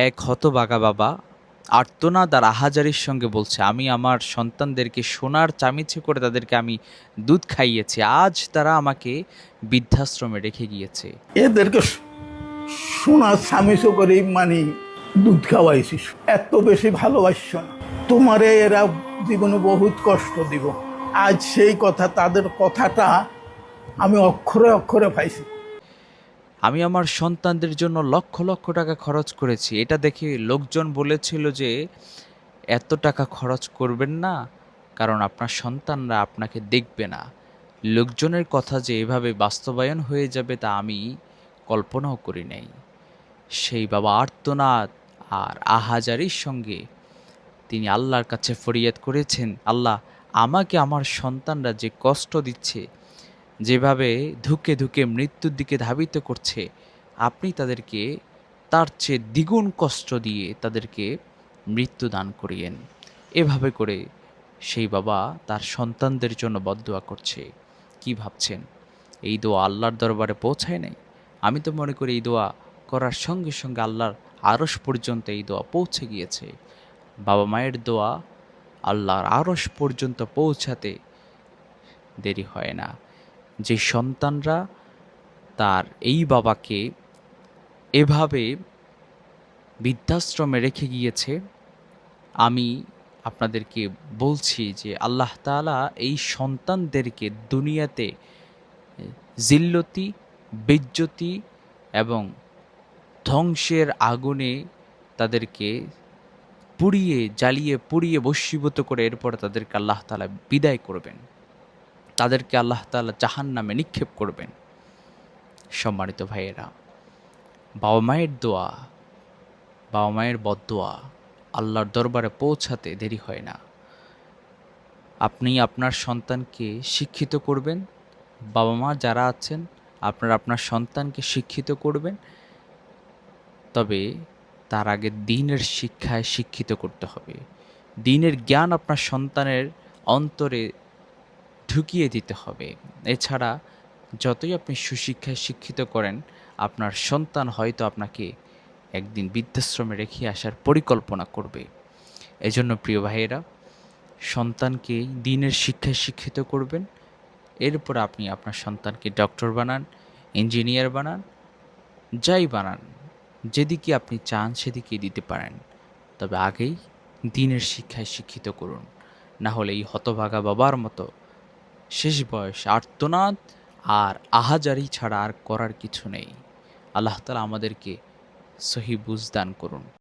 এক হতভাগা বাবা আর্তনাদ আর আহাজারির সঙ্গে বলছে, আমি আমার সন্তানদেরকে সোনার চামিচে করে তাদেরকে আমি দুধ খাইয়েছি, আজ তারা আমাকে বৃদ্ধাশ্রমে রেখে গিয়েছে। এদেরকে সোনার স্বামীসো করেই মানে দুধ খাওয়াইছিস, এত বেশি ভালোবাসছ না। তোমারে এরা জীবনে বহুত কষ্ট দিব। আজ সেই কথা, তাদের কথাটা আমি অক্ষরে অক্ষরে পাইছি। আমি আমার সন্তানদের জন্য লক্ষ লক্ষ টাকা খরচ করেছি, এটা দেখে লোকজন বলেছিল যে এত টাকা খরচ করবেন না, কারণ আপনার সন্তানরা আপনাকে দেখবে না। লোকজনের কথা যে এভাবে বাস্তবায়ন হয়ে যাবে তা আমি কল্পনাও করি নাই। সেই বাবা আর্তনাদ আর আহাজারির সঙ্গে তিনি আল্লাহর কাছে ফরিয়াদ করেছেন, আল্লাহ, আমাকে আমার সন্তানরা যে কষ্ট দিচ্ছে, যেভাবে ধুকে ধুকে মৃত্যুর দিকে ধাবিত করছে, আপনি তাদেরকে তার চেয়ে দ্বিগুণ কষ্ট দিয়ে তাদেরকে মৃত্যু দান করিয়েন। এভাবে করে সেই বাবা তার সন্তানদের জন্য বদদোয়া করছে। কি ভাবছেন এই দোয়া আল্লাহর দরবারে পৌঁছায় নাই? আমি তো মনে করি এই দোয়া করার সঙ্গে সঙ্গে আল্লাহর আরশ পর্যন্ত এই দোয়া পৌঁছে গিয়েছে। বাবা মায়ের দোয়া আল্লাহর আরশ পর্যন্ত পৌঁছাতে দেরি হয় না। যে সন্তানরা তার এই বাবাকে এভাবে বৃদ্ধাশ্রমে রেখে গিয়েছে, আমি আপনাদেরকে বলছি যে আল্লাহ তাআলা এই সন্তানদেরকে দুনিয়াতে জিল্লতি, বেজ্জতি এবং ধ্বংসের আগুনে তাদেরকে পুড়িয়ে ভস্মীভূত করে এরপর তাদেরকে আল্লাহ তাআলা বিদায় করবেন। তাদেরকে আল্লাহ তাআলা জাহান্নামে নিক্ষেপ করবেন। সম্মানিত ভাইয়েরা, বাবা মায়ের দোয়া, বাবা মায়ের বদদোয়া আল্লাহর দরবারে পৌঁছাতে দেরি হয় না। আপনি আপনার সন্তানকে শিক্ষিত করবেন, বাবা মা যারা আছেন আপনারা আপনার সন্তানকে শিক্ষিত করবেন, তবে তার আগে দ্বীনের শিক্ষায় শিক্ষিত করতে হবে। দ্বীনের জ্ঞান আপনার সন্তানের অন্তরে ঢুকিয়ে দিতে হবে। এছাড়া যতই আপনি সুশিক্ষায় শিক্ষিত করেন, আপনার সন্তান হয়তো আপনাকে একদিন বৃদ্ধাশ্রমে রেখে আসার পরিকল্পনা করবে। এজন্য প্রিয় ভাইয়েরা, সন্তানকে দ্বীনের শিক্ষায় শিক্ষিত করবেন, এরপর আপনি আপনার সন্তানকে ডক্টর বানান, ইঞ্জিনিয়ার বানান, যাই বানান, যেদিকে আপনি চান সেদিকে দিতে পারেন। তবে আগেই দ্বীনের শিক্ষায় শিক্ষিত করুন, না হলে এই হতভাগা বাবার মতো শেষ বয়স আর্তনাদ আর আহাজারি ছাড়া আর করার কিছু নেই। আল্লাহ তাআলা আমাদেরকে সহি বুঝ দান করুন।